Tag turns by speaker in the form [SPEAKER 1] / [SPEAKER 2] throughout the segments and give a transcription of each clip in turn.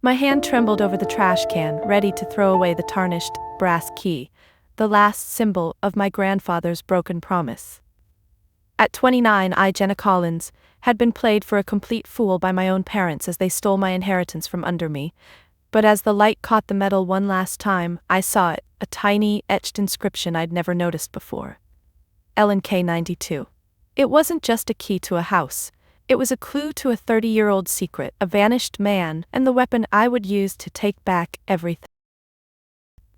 [SPEAKER 1] My hand trembled over the trash can, ready to throw away the tarnished, brass key, the last symbol of my grandfather's broken promise. At 29, I, Jenna Collins, had been played for a complete fool by my own parents as they stole my inheritance from under me. But as the light caught the metal one last time, I saw it, a tiny, etched inscription I'd never noticed before. Ellen K. 92. It wasn't just a key to a house. It was a clue to a 30-year-old secret, a vanished man, and the weapon I would use to take back everything.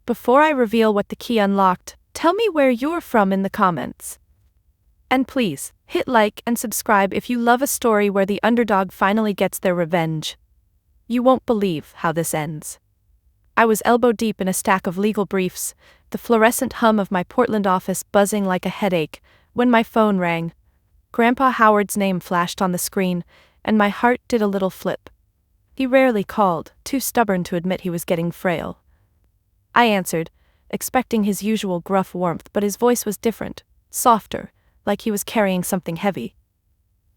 [SPEAKER 1] Before I reveal what the key unlocked, tell me where you're from in the comments. And please, hit like and subscribe if you love a story where the underdog finally gets their revenge. You won't believe how this ends. I was elbow deep in a stack of legal briefs, the fluorescent hum of my Portland office buzzing like a headache, when my phone rang. Grandpa Howard's name flashed on the screen, and my heart did a little flip. He rarely called, too stubborn to admit he was getting frail. I answered, expecting his usual gruff warmth, but his voice was different, softer, like he was carrying something heavy.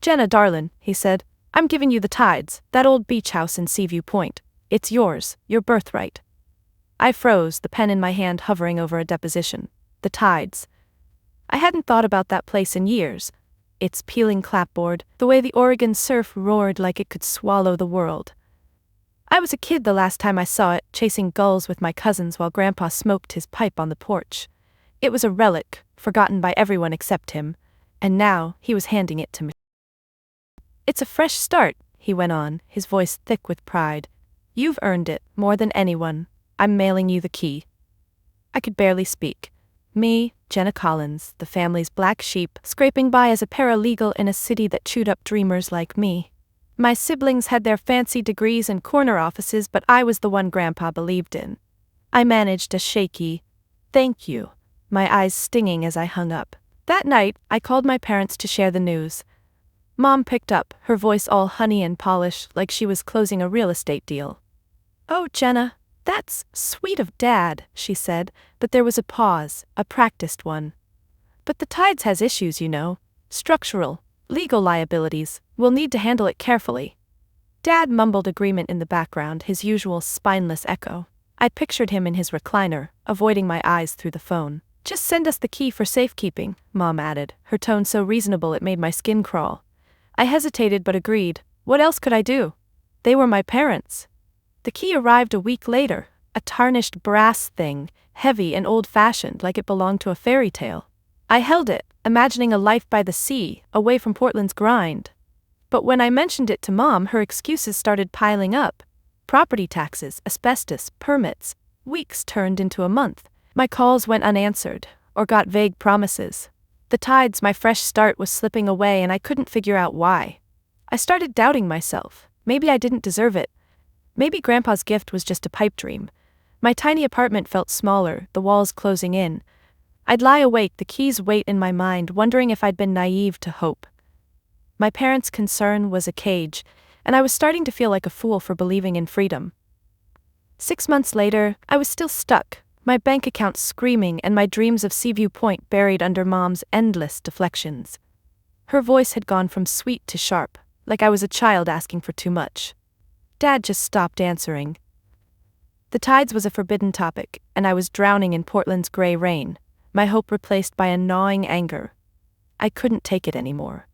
[SPEAKER 1] "Jenna, darlin'," he said, "I'm giving you the Tides, that old beach house in Seaview Point. It's yours, your birthright." I froze, the pen in my hand hovering over a deposition. The Tides. I hadn't thought about that place in years. Its peeling clapboard, the way the Oregon surf roared like it could swallow the world. I was a kid the last time I saw it, chasing gulls with my cousins while Grandpa smoked his pipe on the porch. It was a relic, forgotten by everyone except him, and now he was handing it to me. "It's a fresh start," he went on, his voice thick with pride. "You've earned it, more than anyone. I'm mailing you the key." I could barely speak. Me, Jenna Collins, the family's black sheep, scraping by as a paralegal in a city that chewed up dreamers like me. My siblings had their fancy degrees and corner offices, but I was the one Grandpa believed in. I managed a shaky, "Thank you," my eyes stinging as I hung up. That night, I called my parents to share the news. Mom picked up, her voice all honey and polish, like she was closing a real estate deal. "Oh, Jenna, that's sweet of Dad," she said, but there was a pause, a practiced one. "But the Tides has issues, you know. Structural, legal liabilities. We'll need to handle it carefully." Dad mumbled agreement in the background, his usual spineless echo. I pictured him in his recliner, avoiding my eyes through the phone. "Just send us the key for safekeeping," Mom added, her tone so reasonable it made my skin crawl. I hesitated but agreed. What else could I do? They were my parents. The key arrived a week later, a tarnished brass thing, heavy and old-fashioned like it belonged to a fairy tale. I held it, imagining a life by the sea, away from Portland's grind. But when I mentioned it to Mom, her excuses started piling up. Property taxes, asbestos, permits. Weeks turned into a month. My calls went unanswered, or got vague promises. The Tides, my fresh start, was slipping away and I couldn't figure out why. I started doubting myself. Maybe I didn't deserve it. Maybe Grandpa's gift was just a pipe dream. My tiny apartment felt smaller, the walls closing in. I'd lie awake, the keys wait in my mind, wondering if I'd been naive to hope. My parents' concern was a cage, and I was starting to feel like a fool for believing in freedom. 6 months later, I was still stuck, my bank account screaming and my dreams of Seaview Point buried under Mom's endless deflections. Her voice had gone from sweet to sharp, like I was a child asking for too much. Dad just stopped answering. The Tides was a forbidden topic, and I was drowning in Portland's gray rain, my hope replaced by a gnawing anger. I couldn't take it anymore.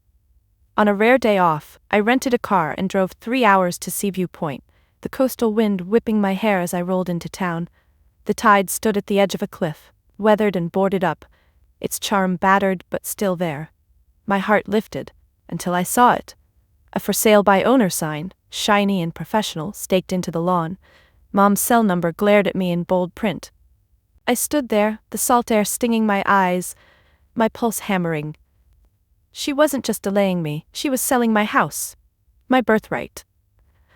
[SPEAKER 1] On a rare day off, I rented a car and drove 3 hours to Seaview Point, the coastal wind whipping my hair as I rolled into town. The Tide stood at the edge of a cliff, weathered and boarded up, its charm battered but still there. My heart lifted, until I saw it. A for sale by owner sign, shiny and professional, staked into the lawn. Mom's cell number glared at me in bold print. I stood there, the salt air stinging my eyes, my pulse hammering. She wasn't just delaying me, she was selling my house. My birthright.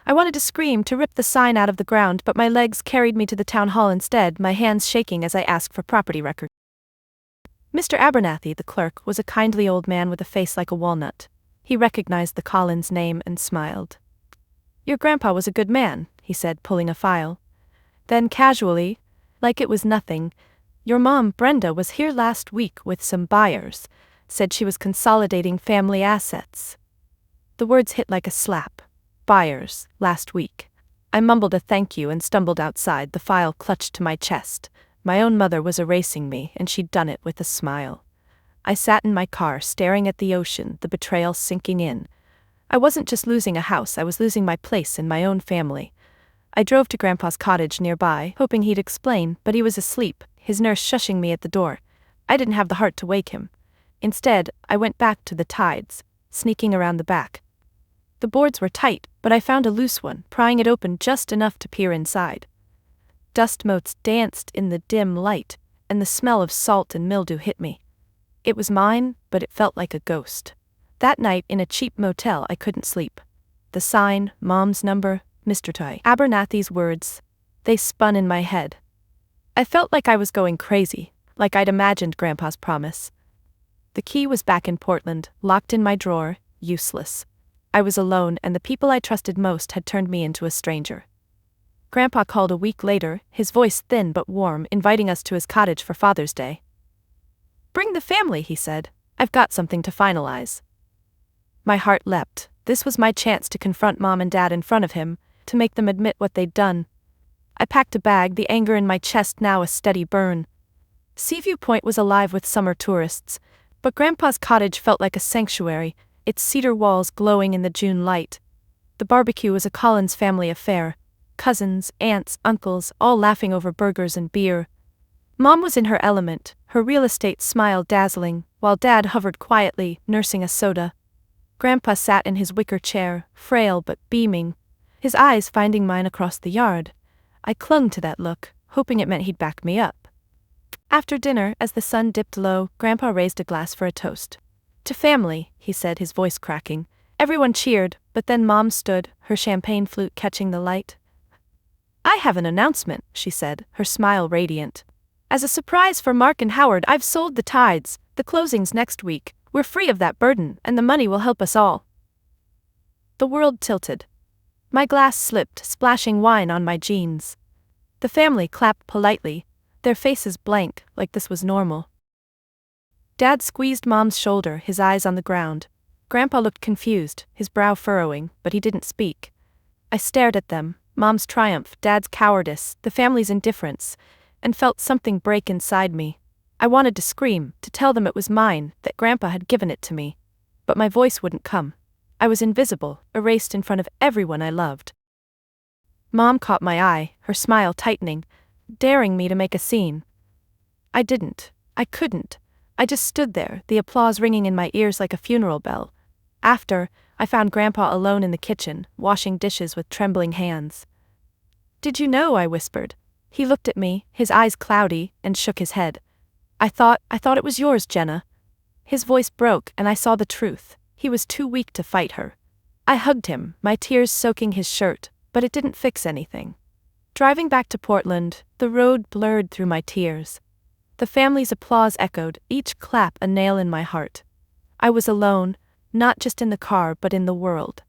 [SPEAKER 1] I wanted to scream, to rip the sign out of the ground, but my legs carried me to the town hall instead, my hands shaking as I asked for property records. Mr. Abernathy, the clerk, was a kindly old man with a face like a walnut. He recognized the Collins name and smiled. "Your grandpa was a good man," he said, pulling a file. Then casually, like it was nothing, "Your mom, Brenda, was here last week with some buyers. Said she was consolidating family assets." The words hit like a slap. Buyers, last week. I mumbled a thank you and stumbled outside, the file clutched to my chest. My own mother was erasing me, and she'd done it with a smile. I sat in my car, staring at the ocean, the betrayal sinking in. I wasn't just losing a house, I was losing my place in my own family. I drove to Grandpa's cottage nearby, hoping he'd explain, but he was asleep, his nurse shushing me at the door. I didn't have the heart to wake him. Instead, I went back to the Tides, sneaking around the back. The boards were tight, but I found a loose one, prying it open just enough to peer inside. Dust motes danced in the dim light, and the smell of salt and mildew hit me. It was mine, but it felt like a ghost. That night, in a cheap motel, I couldn't sleep. The sign, Mom's number, Mr. Toy, Abernathy's words, they spun in my head. I felt like I was going crazy, like I'd imagined Grandpa's promise. The key was back in Portland, locked in my drawer, useless. I was alone, and the people I trusted most had turned me into a stranger. Grandpa called a week later, his voice thin but warm, inviting us to his cottage for Father's Day. "Bring the family," he said. "I've got something to finalize." My heart leapt. This was my chance to confront Mom and Dad in front of him, to make them admit what they'd done. I packed a bag, the anger in my chest now a steady burn. Seaview Point was alive with summer tourists, but Grandpa's cottage felt like a sanctuary, its cedar walls glowing in the June light. The barbecue was a Collins family affair. Cousins, aunts, uncles, all laughing over burgers and beer. Mom was in her element, her real estate smile dazzling, while Dad hovered quietly, nursing a soda. Grandpa sat in his wicker chair, frail but beaming, his eyes finding mine across the yard. I clung to that look, hoping it meant he'd back me up. After dinner, as the sun dipped low, Grandpa raised a glass for a toast. "To family," he said, his voice cracking. Everyone cheered, but then Mom stood, her champagne flute catching the light. "I have an announcement," she said, her smile radiant. "As a surprise for Mark and Howard, I've sold the Tides. The closing's next week. We're free of that burden, and the money will help us all." The world tilted. My glass slipped, splashing wine on my jeans. The family clapped politely, their faces blank, like this was normal. Dad squeezed Mom's shoulder, his eyes on the ground. Grandpa looked confused, his brow furrowing, but he didn't speak. I stared at them, Mom's triumph, Dad's cowardice, the family's indifference, and felt something break inside me. I wanted to scream, to tell them it was mine, that Grandpa had given it to me. But my voice wouldn't come. I was invisible, erased in front of everyone I loved. Mom caught my eye, her smile tightening, daring me to make a scene. I didn't. I couldn't. I just stood there, the applause ringing in my ears like a funeral bell. After, I found Grandpa alone in the kitchen, washing dishes with trembling hands. "Did you know?" I whispered. He looked at me, his eyes cloudy, and shook his head. I thought it was yours, Jenna." His voice broke, and I saw the truth. He was too weak to fight her. I hugged him, my tears soaking his shirt, but it didn't fix anything. Driving back to Portland, the road blurred through my tears. The family's applause echoed, each clap a nail in my heart. I was alone, not just in the car but in the world.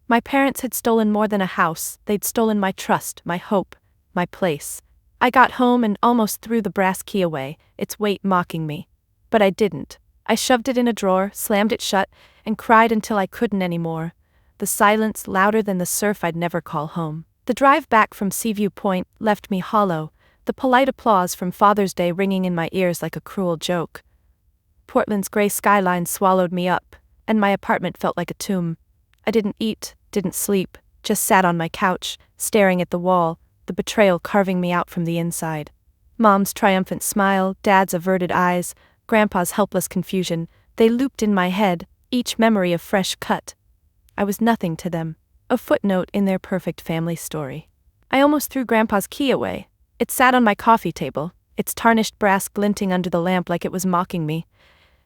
[SPEAKER 1] My parents had stolen more than a house, they'd stolen my trust, my hope, my place. I got home and almost threw the brass key away, its weight mocking me. But I didn't. I shoved it in a drawer, slammed it shut, and cried until I couldn't anymore. The silence louder than the surf I'd never call home. The drive back from Seaview Point left me hollow, the polite applause from Father's Day ringing in my ears like a cruel joke. Portland's gray skyline swallowed me up, and my apartment felt like a tomb. I didn't eat, didn't sleep, just sat on my couch, staring at the wall, the betrayal carving me out from the inside. Mom's triumphant smile, Dad's averted eyes, Grandpa's helpless confusion, they looped in my head, each memory a fresh cut. I was nothing to them, a footnote in their perfect family story. I almost threw Grandpa's key away. It sat on my coffee table, its tarnished brass glinting under the lamp like it was mocking me.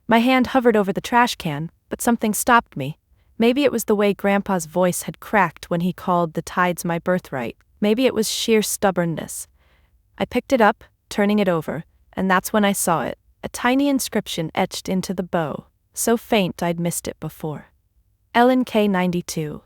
[SPEAKER 1] My hand hovered over the trash can, but something stopped me. Maybe it was the way Grandpa's voice had cracked when he called the Tides my birthright. Maybe it was sheer stubbornness. I picked it up, turning it over, and that's when I saw it, a tiny inscription etched into the bow, so faint I'd missed it before. LNK 92.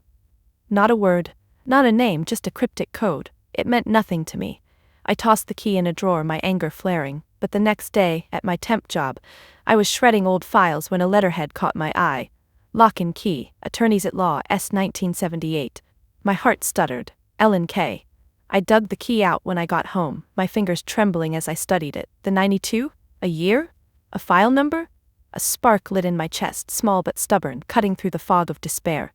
[SPEAKER 1] Not a word, not a name, just a cryptic code. It meant nothing to me. I tossed the key in a drawer, my anger flaring, but the next day, at my temp job, I was shredding old files when a letterhead caught my eye. Lock and Key, Attorneys at Law, S. 1978. My heart stuttered. LNK. I dug the key out when I got home, my fingers trembling as I studied it. The 92? A year? A file number? A spark lit in my chest, small but stubborn, cutting through the fog of despair.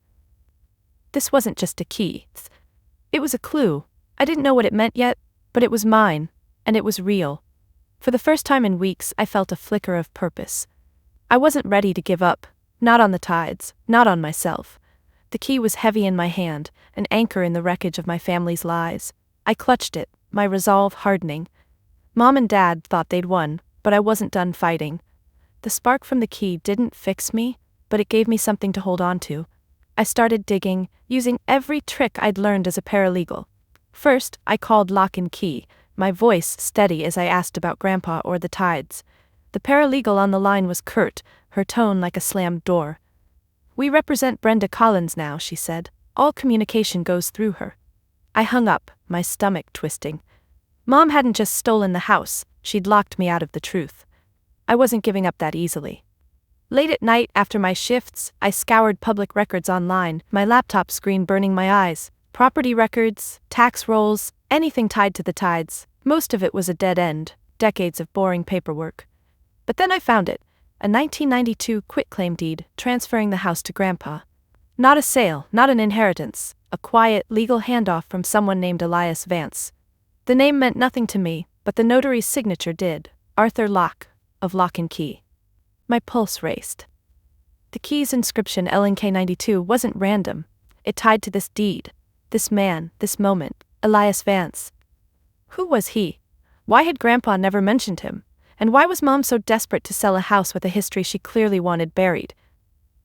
[SPEAKER 1] This wasn't just a key. It was a clue. I didn't know what it meant yet, but it was mine, and it was real. For the first time in weeks, I felt a flicker of purpose. I wasn't ready to give up, not on the tides, not on myself. The key was heavy in my hand, an anchor in the wreckage of my family's lies. I clutched it, my resolve hardening. Mom and Dad thought they'd won, but I wasn't done fighting. The spark from the key didn't fix me, but it gave me something to hold on to. I started digging, using every trick I'd learned as a paralegal. First, I called Lock and Key, my voice steady as I asked about Grandpa or the tides. The paralegal on the line was curt, her tone like a slammed door. "We represent Brenda Collins now," she said. "All communication goes through her." I hung up, my stomach twisting. Mom hadn't just stolen the house, she'd locked me out of the truth. I wasn't giving up that easily. Late at night, after my shifts, I scoured public records online, my laptop screen burning my eyes. Property records, tax rolls, anything tied to the tides. Most of it was a dead end, decades of boring paperwork. But then I found it, a 1992 quitclaim deed transferring the house to Grandpa. Not a sale, not an inheritance, a quiet, legal handoff from someone named Elias Vance. The name meant nothing to me, but the notary's signature did, Arthur Locke, of Lock and Key. My pulse raced. The key's inscription LNK92 wasn't random. It tied to this deed, this man, this moment, Elias Vance. Who was he? Why had Grandpa never mentioned him? And why was Mom so desperate to sell a house with a history she clearly wanted buried?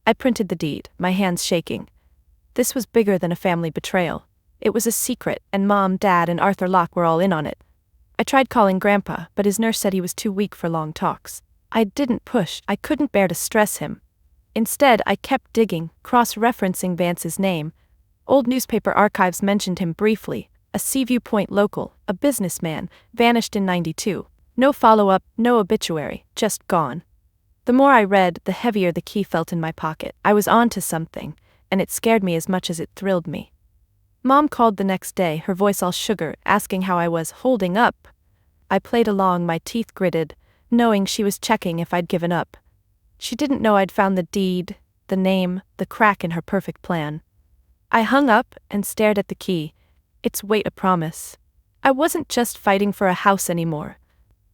[SPEAKER 1] I printed the deed, my hands shaking. This was bigger than a family betrayal. It was a secret, and Mom, Dad, and Arthur Locke were all in on it. I tried calling Grandpa, but his nurse said he was too weak for long talks. I didn't push, I couldn't bear to stress him. Instead, I kept digging, cross-referencing Vance's name. Old newspaper archives mentioned him briefly, a Seaview Point local, a businessman, vanished in '92. No follow-up, no obituary, just gone. The more I read, the heavier the key felt in my pocket. I was on to something, and it scared me as much as it thrilled me. Mom called the next day, her voice all sugar, asking how I was holding up. I played along, my teeth gritted, knowing she was checking if I'd given up. She didn't know I'd found the deed, the name, the crack in her perfect plan. I hung up and stared at the key, its weight a promise. I wasn't just fighting for a house anymore.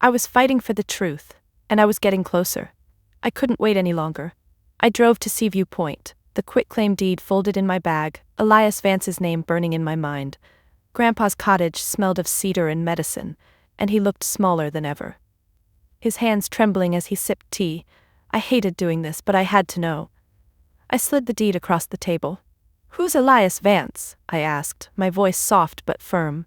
[SPEAKER 1] I was fighting for the truth, and I was getting closer. I couldn't wait any longer. I drove to Seaview Point, the quitclaim deed folded in my bag, Elias Vance's name burning in my mind. Grandpa's cottage smelled of cedar and medicine, and he looked smaller than ever. His hands trembling as he sipped tea. I hated doing this, but I had to know. I slid the deed across the table. "Who's Elias Vance?" I asked, my voice soft but firm.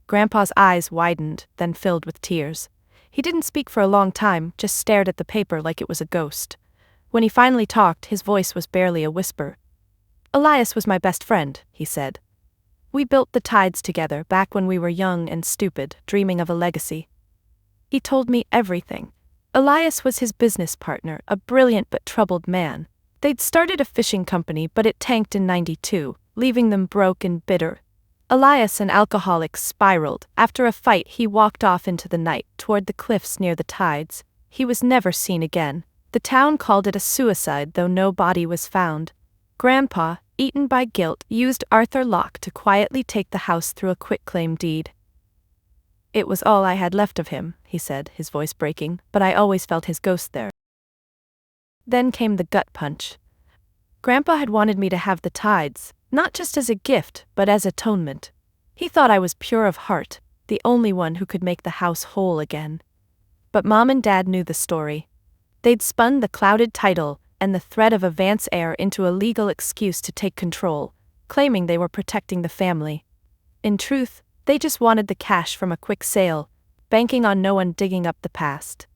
[SPEAKER 1] Grandpa's eyes widened, then filled with tears. He didn't speak for a long time, just stared at the paper like it was a ghost. When he finally talked, his voice was barely a whisper. "Elias was my best friend," he said. "We built the tides together back when we were young and stupid, dreaming of a legacy. He told me everything. Elias was his business partner, a brilliant but troubled man. They'd started a fishing company, but it tanked in '92, leaving them broke and bitter. Elias, an alcoholic, spiraled. After a fight, he walked off into the night, toward the cliffs near the tides. He was never seen again. The town called it a suicide, though no body was found. Grandpa, eaten by guilt, used Arthur Locke to quietly take the house through a quitclaim deed. It was all I had left of him," he said, his voice breaking, "but I always felt his ghost there." Then came the gut punch. Grandpa had wanted me to have the tides, not just as a gift, but as atonement. He thought I was pure of heart, the only one who could make the house whole again. But Mom and Dad knew the story. They'd spun the clouded title and the threat of a Vance heir into a legal excuse to take control, claiming they were protecting the family. In truth, they just wanted the cash from a quick sale, banking on no one digging up the past.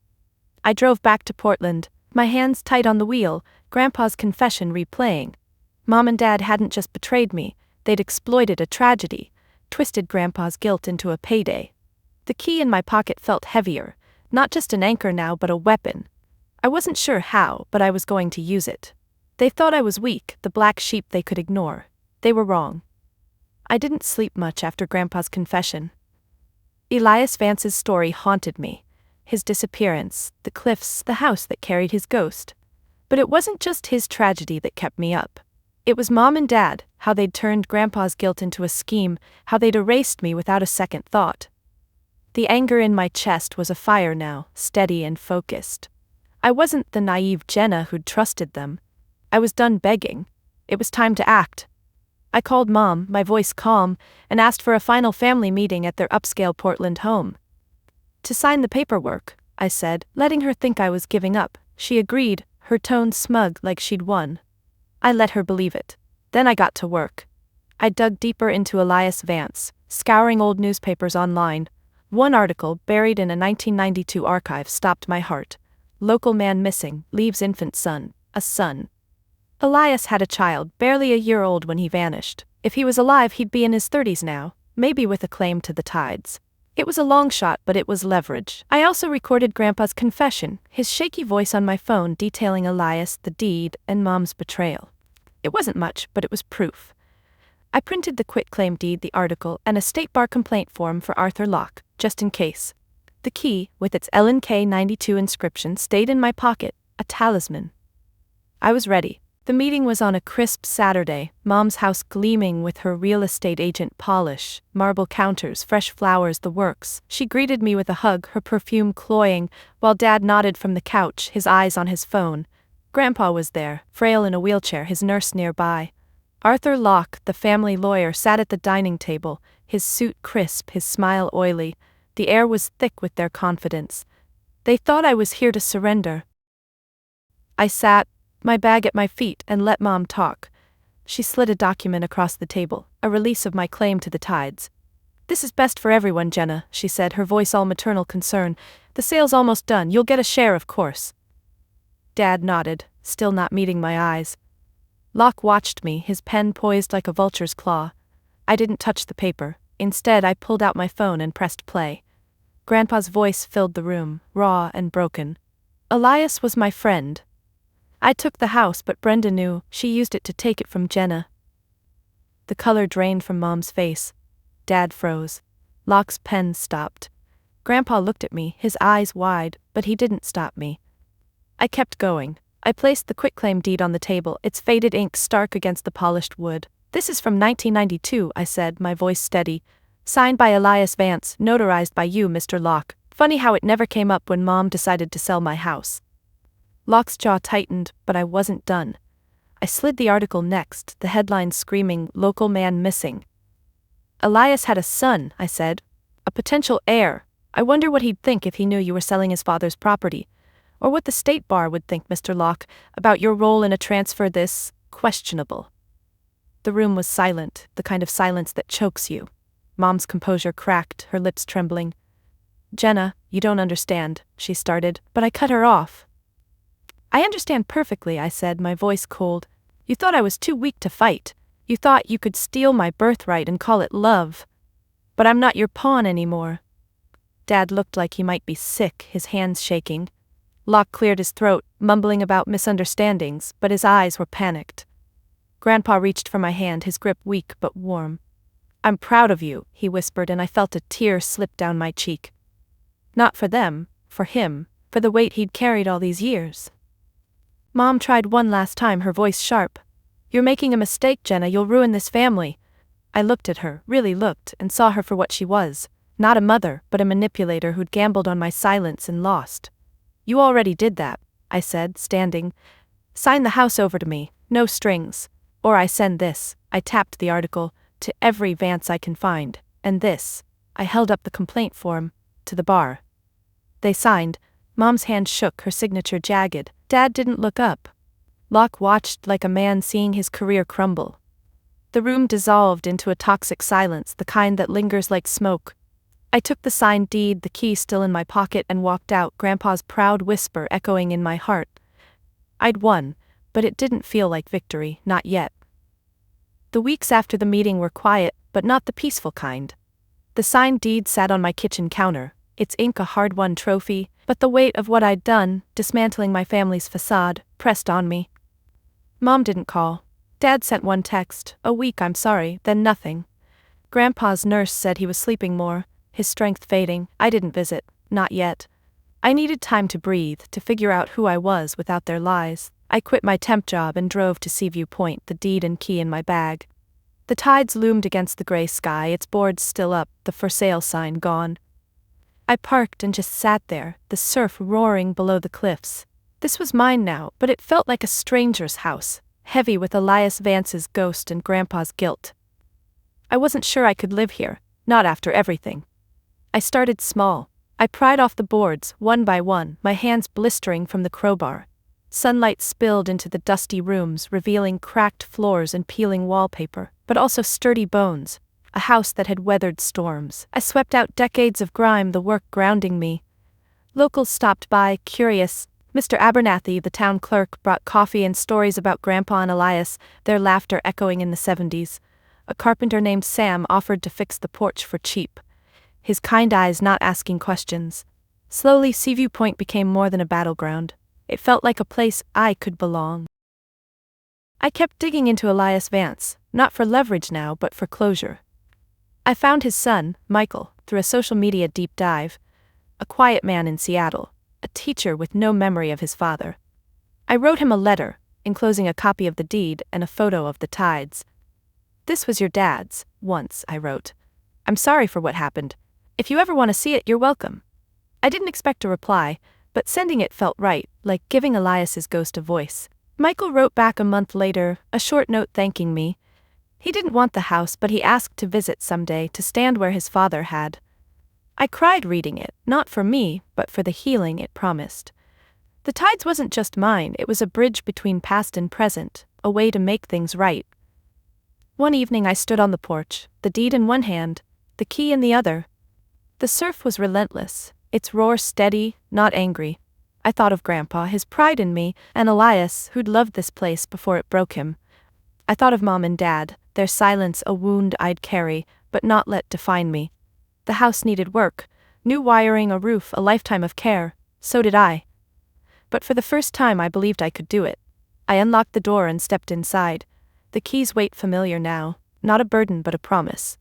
[SPEAKER 1] I drove back to Portland, my hands tight on the wheel, Grandpa's confession replaying. Mom and Dad hadn't just betrayed me, they'd exploited a tragedy, twisted Grandpa's guilt into a payday. The key in my pocket felt heavier, not just an anchor now but a weapon. I wasn't sure how, but I was going to use it. They thought I was weak, the black sheep they could ignore. They were wrong. I didn't sleep much after Grandpa's confession. Elias Vance's story haunted me. His disappearance, the cliffs, the house that carried his ghost. But it wasn't just his tragedy that kept me up. It was Mom and Dad, how they'd turned Grandpa's guilt into a scheme, how they'd erased me without a second thought. The anger in my chest was a fire now, steady and focused. I wasn't the naive Jenna who'd trusted them. I was done begging. It was time to act. I called Mom, my voice calm, and asked for a final family meeting at their upscale Portland home. To sign the paperwork, I said, letting her think I was giving up. She agreed, her tone smug like she'd won. I let her believe it. Then I got to work. I dug deeper into Elias Vance, scouring old newspapers online. One article, buried in a 1992 archive, stopped my heart. Local man missing, leaves infant son, a son. Elias had a child, barely a year old when he vanished. If he was alive, he'd be in his 30s now, maybe with a claim to the tides. It was a long shot, but it was leverage. I also recorded Grandpa's confession, his shaky voice on my phone detailing Elias, the deed, and Mom's betrayal. It wasn't much, but it was proof. I printed the quitclaim deed, the article, and a state bar complaint form for Arthur Locke, just in case. The key, with its LNK 92 inscription, stayed in my pocket, a talisman. I was ready. The meeting was on a crisp Saturday, Mom's house gleaming with her real estate agent polish, marble counters, fresh flowers, the works. She greeted me with a hug, her perfume cloying, while Dad nodded from the couch, his eyes on his phone. Grandpa was there, frail in a wheelchair, his nurse nearby. Arthur Locke, the family lawyer, sat at the dining table, his suit crisp, his smile oily. The air was thick with their confidence. They thought I was here to surrender. I sat, my bag at my feet, and let Mom talk. She slid a document across the table, a release of my claim to the tides. "This is best for everyone, Jenna," she said, her voice all maternal concern. "The sale's almost done. You'll get a share, of course." Dad nodded, still not meeting my eyes. Locke watched me, his pen poised like a vulture's claw. I didn't touch the paper. Instead, I pulled out my phone and pressed play. Grandpa's voice filled the room, raw and broken. "Elias was my friend. I took the house, but Brenda knew. She used it to take it from Jenna." The color drained from Mom's face. Dad froze. Locke's pen stopped. Grandpa looked at me, his eyes wide, but he didn't stop me. I kept going. I placed the quitclaim deed on the table, its faded ink stark against the polished wood. "This is from 1992, I said, my voice steady. "Signed by Elias Vance, notarized by you, Mr. Locke. Funny how it never came up when Mom decided to sell my house." Locke's jaw tightened, but I wasn't done. I slid the article next, the headline screaming, "Local man missing." "Elias had a son," I said. "A potential heir. I wonder what he'd think if he knew you were selling his father's property. Or what the state bar would think, Mr. Locke, about your role in a transfer this questionable." The room was silent, the kind of silence that chokes you. Mom's composure cracked, her lips trembling. "Jenna, you don't understand," she started, but I cut her off. "I understand perfectly," I said, my voice cold. "You thought I was too weak to fight. You thought you could steal my birthright and call it love. But I'm not your pawn anymore." Dad looked like he might be sick, his hands shaking. Locke cleared his throat, mumbling about misunderstandings, but his eyes were panicked. Grandpa reached for my hand, his grip weak but warm. "I'm proud of you," he whispered, and I felt a tear slip down my cheek. Not for them, for him, for the weight he'd carried all these years. Mom tried one last time, her voice sharp. "You're making a mistake, Jenna, you'll ruin this family." I looked at her, really looked, and saw her for what she was. Not a mother, but a manipulator who'd gambled on my silence and lost. "You already did that," I said, standing. "Sign the house over to me, no strings. Or I send this," I tapped the article, "to every Vance I can find, and this," I held up the complaint form, "to the bar." They signed. Mom's hand shook, her signature jagged. Dad didn't look up. Locke watched like a man seeing his career crumble. The room dissolved into a toxic silence, the kind that lingers like smoke. I took the signed deed, the key still in my pocket, and walked out, Grandpa's proud whisper echoing in my heart. I'd won, but it didn't feel like victory, not yet. The weeks after the meeting were quiet, but not the peaceful kind. The signed deed sat on my kitchen counter, its ink a hard-won trophy, but the weight of what I'd done, dismantling my family's facade, pressed on me. Mom didn't call. Dad sent one text, "A week, I'm sorry," then nothing. Grandpa's nurse said he was sleeping more, his strength fading. I didn't visit, not yet. I needed time to breathe, to figure out who I was without their lies. I quit my temp job and drove to Seaview Point, the deed and key in my bag. The tides loomed against the gray sky, its boards still up, the for sale sign gone. I parked and just sat there, the surf roaring below the cliffs. This was mine now, but it felt like a stranger's house, heavy with Elias Vance's ghost and Grandpa's guilt. I wasn't sure I could live here, not after everything. I started small. I pried off the boards, one by one, my hands blistering from the crowbar. Sunlight spilled into the dusty rooms, revealing cracked floors and peeling wallpaper, but also sturdy bones, a house that had weathered storms. I swept out decades of grime, the work grounding me. Locals stopped by, curious. Mr. Abernathy, the town clerk, brought coffee and stories about Grandpa and Elias, their laughter echoing in the 70s. A carpenter named Sam offered to fix the porch for cheap, his kind eyes not asking questions. Slowly, Seaview Point became more than a battleground. It felt like a place I could belong. I kept digging into Elias Vance, not for leverage now but for closure. I found his son, Michael, through a social media deep dive. A quiet man in Seattle, a teacher with no memory of his father. I wrote him a letter, enclosing a copy of the deed and a photo of the tides. "This was your dad's, once," I wrote. "I'm sorry for what happened. If you ever want to see it, you're welcome." I didn't expect a reply, but sending it felt right, like giving Elias's ghost a voice. Michael wrote back a month later, a short note thanking me. He didn't want the house, but he asked to visit someday, to stand where his father had. I cried reading it, not for me, but for the healing it promised. The tides wasn't just mine, it was a bridge between past and present, a way to make things right. One evening I stood on the porch, the deed in one hand, the key in the other. The surf was relentless, its roar steady, not angry. I thought of Grandpa, his pride in me, and Elias, who'd loved this place before it broke him. I thought of Mom and Dad, their silence a wound I'd carry, but not let define me. The house needed work, new wiring, a roof, a lifetime of care. So did I. But for the first time I believed I could do it. I unlocked the door and stepped inside. The keys weight familiar now, not a burden but a promise.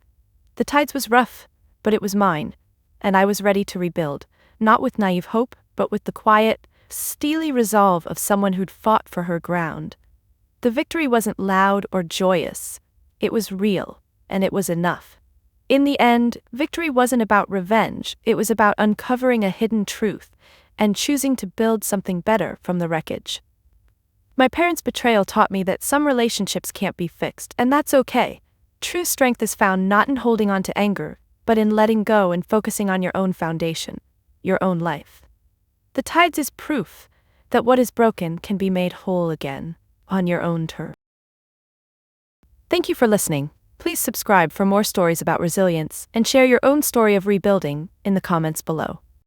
[SPEAKER 1] The tides was rough, but it was mine, and I was ready to rebuild, not with naive hope, but with the quiet, steely resolve of someone who'd fought for her ground. The victory wasn't loud or joyous. It was real, and it was enough. In the end, victory wasn't about revenge, it was about uncovering a hidden truth, and choosing to build something better from the wreckage. My parents' betrayal taught me that some relationships can't be fixed, and that's okay. True strength is found not in holding on to anger, but in letting go and focusing on your own foundation, your own life. The tides is proof that what is broken can be made whole again, on your own terms. Thank you for listening. Please subscribe for more stories about resilience, and share your own story of rebuilding in the comments below.